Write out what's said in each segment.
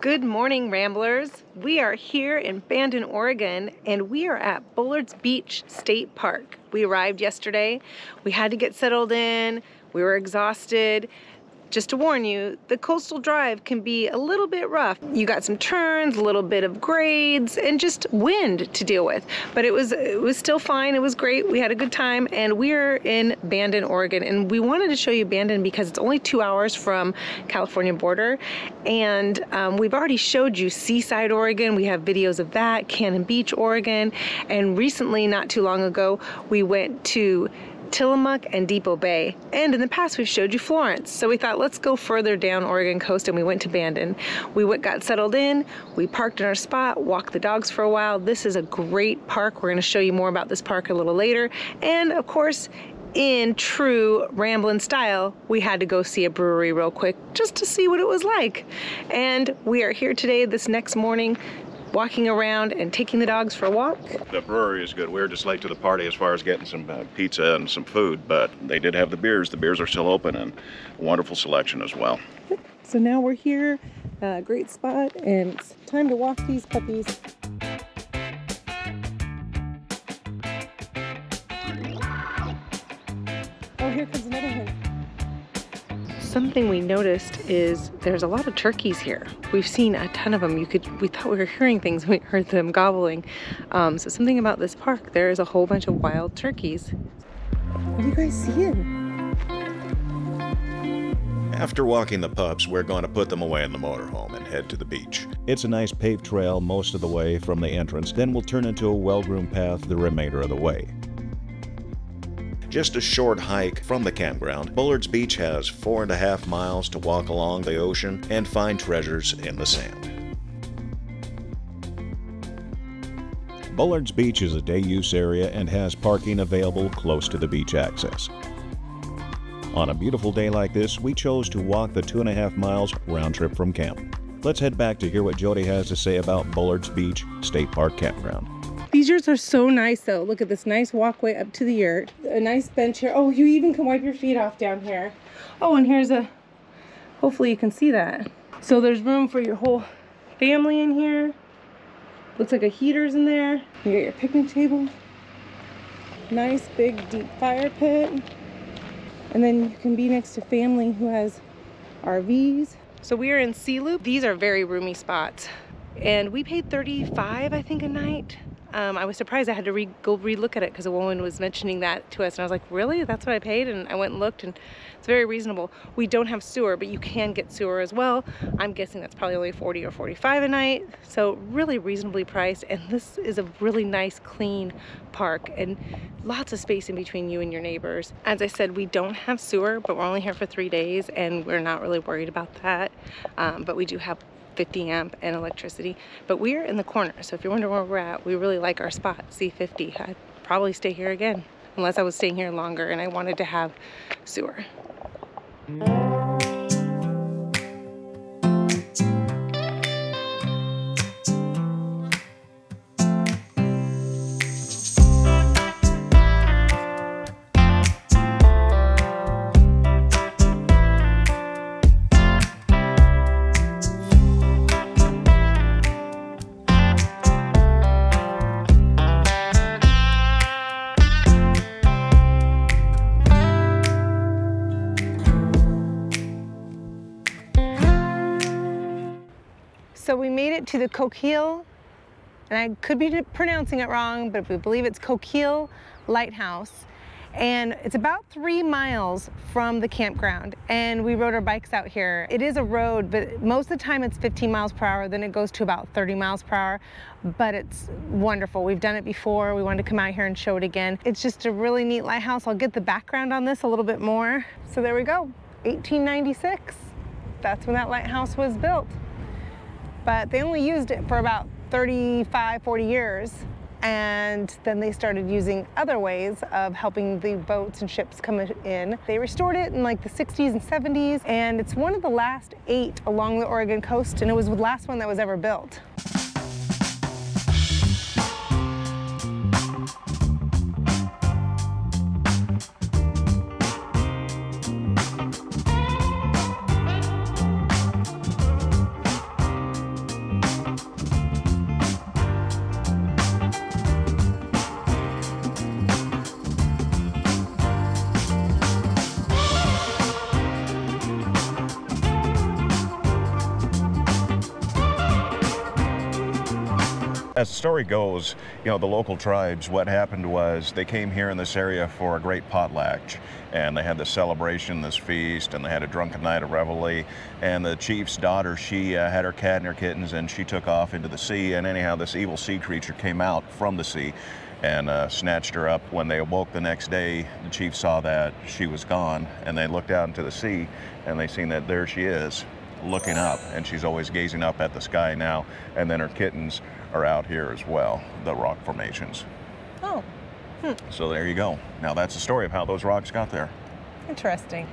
Good morning, Ramblers. We are here in Bandon, Oregon, and we are at Bullards Beach State Park. We arrived yesterday. We had to get settled in. We were exhausted. Just to warn you, the coastal drive can be a little bit rough. You got some turns, a little bit of grades, and just wind to deal with. But it was still fine. It was great. We had a good time, and we're in Bandon, Oregon. And we wanted to show you Bandon because it's only 2 hours from California border. And we've already showed you Seaside, Oregon. We have videos of that, Cannon Beach, Oregon. And recently, not too long ago, we went to Tillamook and Depot Bay, and in the past we've showed you Florence. So we thought, let's go further down Oregon coast, and we went to Bandon. We got settled in, we parked in our spot, walked the dogs for a while. This is a great park. We're going to show you more about this park a little later. And of course, in true Ramblin' style, we had to go see a brewery real quick just to see what it was like. And we are here today, this next morning, walking around and taking the dogs for a walk. The brewery is good. We were just late to the party as far as getting some pizza and some food, but they did have the beers. The beers are still open and a wonderful selection as well. So now we're here, great spot, and it's time to walk these puppies. Oh, here comes another one. Something we noticed is there's a lot of turkeys here. We've seen a ton of them. We thought we were hearing things when we heard them gobbling. So something about this park, there is a whole bunch of wild turkeys. What are you guys seeing? After walking the pups, we're going to put them away in the motorhome and head to the beach. It's a nice paved trail most of the way from the entrance, then we'll turn into a well-groomed path the remainder of the way. Just a short hike from the campground, Bullards Beach has 4.5 miles to walk along the ocean and find treasures in the sand. Bullards Beach is a day-use area and has parking available close to the beach access. On a beautiful day like this, we chose to walk the 2.5 miles round trip from camp. Let's head back to hear what Jody has to say about Bullards Beach State Park Campground. These yurts are so nice though. Look at this nice walkway up to the yurt. A nice bench here. Oh, you even can wipe your feet off down here. Oh, and here's hopefully you can see that. So there's room for your whole family in here. Looks like a heater's in there. You got your picnic table. Nice big deep fire pit. And then you can be next to family who has RVs. So we are in Sea Loop. These are very roomy spots. And we paid $35, I think, a night. I was surprised. I had to go re-look at it because a woman was mentioning that to us, and I was like, really? That's what I paid? And I went and looked, and it's very reasonable. We don't have sewer, but you can get sewer as well. I'm guessing that's probably only $40 or $45 a night, so really reasonably priced. And this is a really nice, clean park, and lots of space in between you and your neighbors. As I said, we don't have sewer, but we're only here for 3 days, and we're not really worried about that. But we do have 50 amp and electricity, but we're in the corner, so if you're wondering where we're at, we really like our spot, C50. I'd probably stay here again unless I was staying here longer and I wanted to have sewer. So we made it to the Coquille, and I could be pronouncing it wrong, but we believe it's Coquille Lighthouse. And it's about 3 miles from the campground. And we rode our bikes out here. It is a road, but most of the time it's 15 miles per hour. Then it goes to about 30 miles per hour. But it's wonderful. We've done it before. We wanted to come out here and show it again. It's just a really neat lighthouse. I'll get the background on this a little bit more. So there we go, 1896. That's when that lighthouse was built. But they only used it for about 35, 40 years. And then they started using other ways of helping the boats and ships come in. They restored it in like the 60s and 70s, and it's one of the last 8 along the Oregon coast, and it was the last one that was ever built. As the story goes, you know, the local tribes, what happened was they came here in this area for a great potlatch, and they had this celebration, this feast, and they had a drunken night of revelry. And the chief's daughter, she had her cat and her kittens, and she took off into the sea. And anyhow, this evil sea creature came out from the sea and snatched her up. When they awoke the next day, the chief saw that she was gone, and they looked out into the sea, and they seen that there she is, looking up, and she's always gazing up at the sky now. And then her kittens are out here as well, the rock formations. Oh. So there you go. Now that's the story of how those rocks got there. Interesting.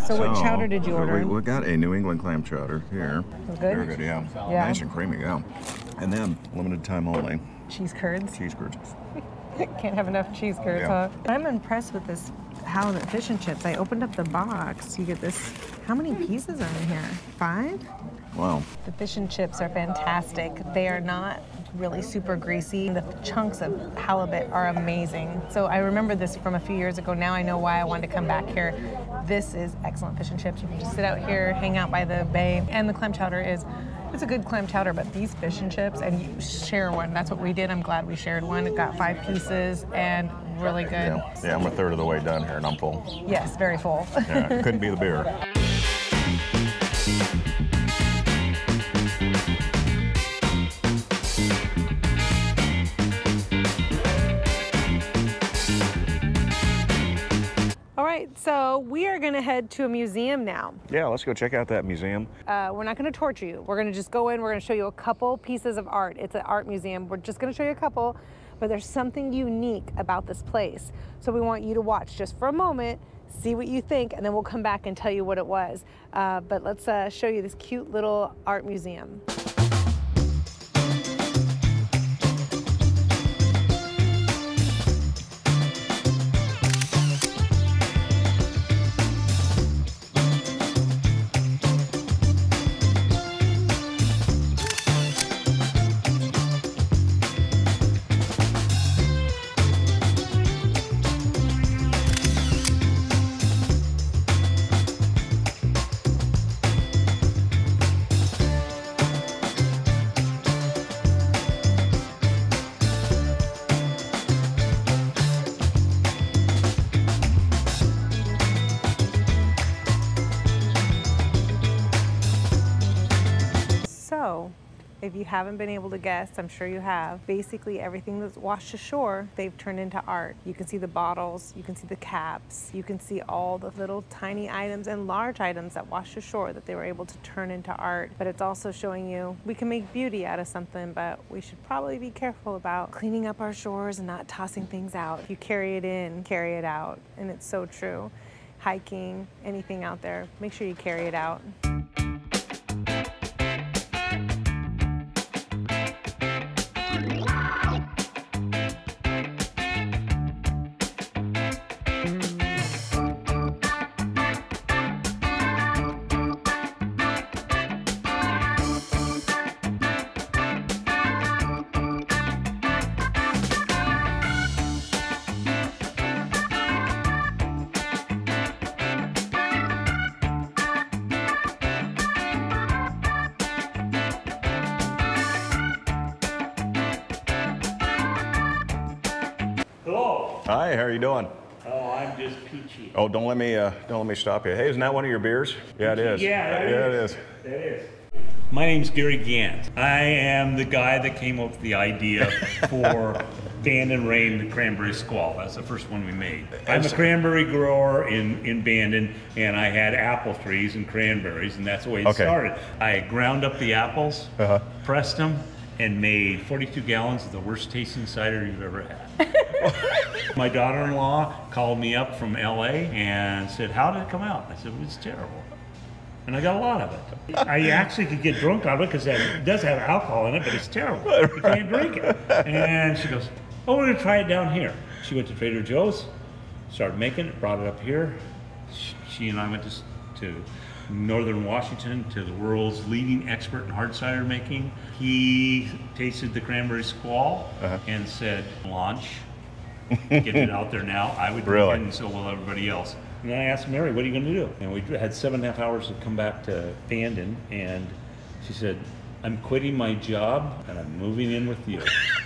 So what chowder did you order? We got a New England clam chowder here. Was good? Very good, yeah. Yeah. Nice and creamy, yeah. And then, limited time only, Cheese curds. cheese curds. Can't have enough cheese curds, Yeah. huh? I'm impressed with this halibut fish and chips. I opened up the box. You get this. How many pieces are in here? 5? Wow. The fish and chips are fantastic. They are not really super greasy. The chunks of halibut are amazing. So I remember this from a few years ago. Now I know why I wanted to come back here. This is excellent fish and chips. You can just sit out here, hang out by the bay. And the clam chowder is, it's a good clam chowder, but these fish and chips, and you share one. That's what we did. I'm glad we shared one. It got 5 pieces and really good. Yeah, I'm a third of the way done here and I'm full. Yes, very full. Yeah, couldn't be the beer. All right, so we are gonna head to a museum now. Yeah, let's go check out that museum. We're not gonna torture you. We're gonna just go in, we're gonna show you a couple pieces of art. It's an art museum. We're just gonna show you a couple, but there's something unique about this place. So we want you to watch just for a moment, see what you think, and then we'll come back and tell you what it was. But let's show you this cute little art museum. So, if you haven't been able to guess, I'm sure you have, basically everything that's washed ashore, they've turned into art. You can see the bottles, you can see the caps, you can see all the little tiny items and large items that washed ashore that they were able to turn into art. But it's also showing you we can make beauty out of something, but we should probably be careful about cleaning up our shores and not tossing things out. If you carry it in, carry it out. And it's so true. Hiking, anything out there, make sure you carry it out. Hello. Hi, how are you doing? Oh, I'm just peachy. Oh, don't let me stop you. Hey, isn't that one of your beers? Yeah, it is. Yeah, it is. It is. My name's Gary Gant. I am the guy that came up with the idea for Bandon Rain, the cranberry squall. That's the first one we made. I'm a cranberry grower in Bandon, and I had apple trees and cranberries, and that's the way it started. I ground up the apples, pressed them, and made 42 gallons of the worst tasting cider you've ever had. My daughter-in-law called me up from LA and said, "How did it come out?" I said, "It was terrible." And I got a lot of it. I actually could get drunk on it because it does have alcohol in it, but it's terrible. You can't drink it. And she goes, "Oh, we're gonna try it down here." She went to Trader Joe's, started making it, brought it up here. She and I went to Northern Washington to the world's leading expert in hard cider making. He tasted the cranberry squall and said, "Launch get it out there now. I would Really? do it, and so will everybody else. And then I asked Mary, what are you going to do? And we had 7.5 hours to come back to Bandon, and she said, I'm quitting my job and I'm moving in with you.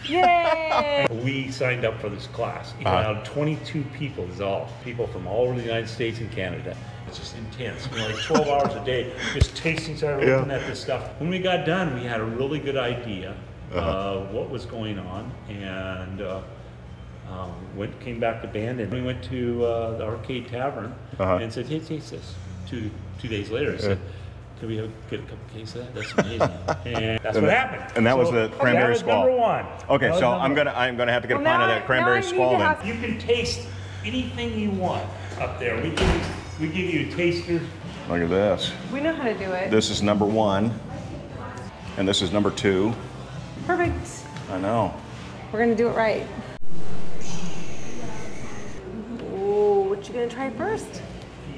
Yay! We signed up for this class. Even out of 22 people, is all people from all over the United States and Canada. It's just intense. You know, like 12 hours a day, just tasting, started looking at this stuff. When we got done, we had a really good idea of what was going on, and came back to Bandon. We went to the Arcade Tavern and said, hey, taste this. Two days later, I said, can we get a couple cases of that? That's amazing. And that's what happened. And that was the cranberry squall. Number one. Okay, so I'm gonna have to get a pint of that cranberry squall then. You can taste anything you want up there. We give you a taster. Look at this. We know how to do it. This is number 1, and this is number 2. Perfect. I know. We're gonna do it right. Ooh, what you gonna try first?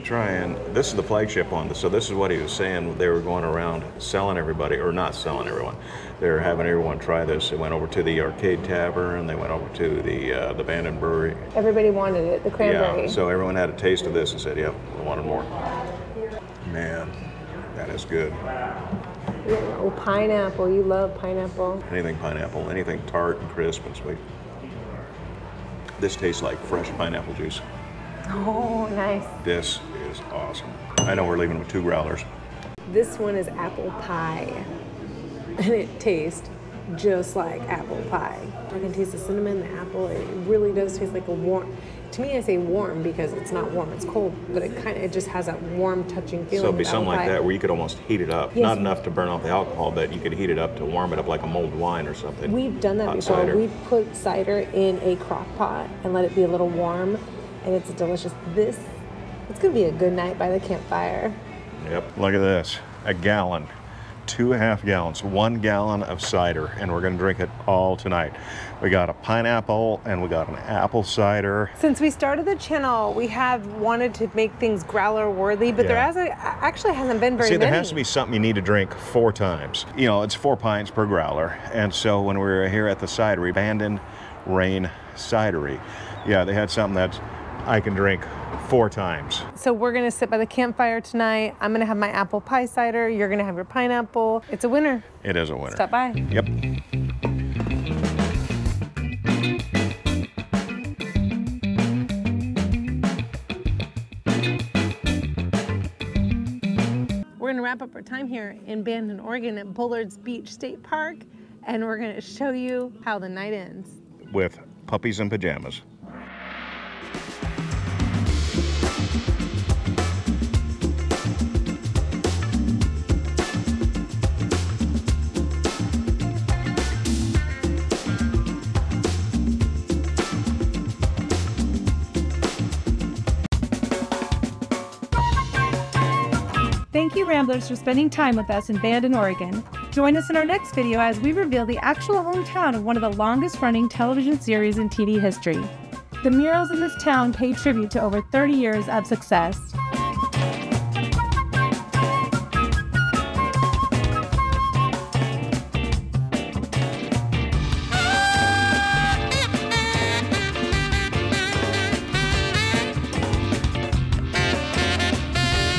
Trying. This is the flagship one. So this is what he was saying. They were going around selling everybody, or not selling everyone. They were having everyone try this. They went over to the Arcade Tavern. They went over to the Bandon Brewery. Everybody wanted it. The cranberry. Yeah. So everyone had a taste of this and said, "Yep, we wanted more." Man, that is good. Oh, pineapple. You love pineapple. Anything pineapple, anything tart and crisp and sweet. This tastes like fresh pineapple juice. Oh, nice. This is awesome. I know we're leaving with 2 growlers. This one is apple pie. And it tastes just like apple pie. I can taste the cinnamon, the apple. It really does taste like a warm. To me, I say warm because it's not warm, it's cold, but it just has that warm, touching feeling. So it'd be something like that where you could almost heat it up. Yes. Not enough to burn off the alcohol, but you could heat it up to warm it up like a mulled wine or something. We've done that Hot before. cider. We've put cider in a crock pot and let it be a little warm, and it's delicious. It's gonna be a good night by the campfire. Yep, look at this. A gallon, 2.5 gallons, 1 gallon of cider, and we're gonna drink it all tonight. We got a pineapple and we got an apple cider. Since we started the channel, we have wanted to make things growler worthy, but there actually hasn't been very many. See, there has to be something you need to drink 4 times. You know, it's 4 pints per growler. And so when we were here at the cidery, Bandon Rain Cidery, yeah, they had something that I can drink 4 times. So we're gonna sit by the campfire tonight. I'm gonna have my apple pie cider. You're gonna have your pineapple. It's a winner. It is a winner. Stop by. Yep. We're gonna wrap up our time here in Bandon, Oregon at Bullards Beach State Park, and we're gonna show you how the night ends. With puppies in pajamas. Thank you, Ramblers, for spending time with us in Bandon, Oregon. Join us in our next video as we reveal the actual hometown of one of the longest-running television series in TV history. The murals in this town pay tribute to over 30 years of success.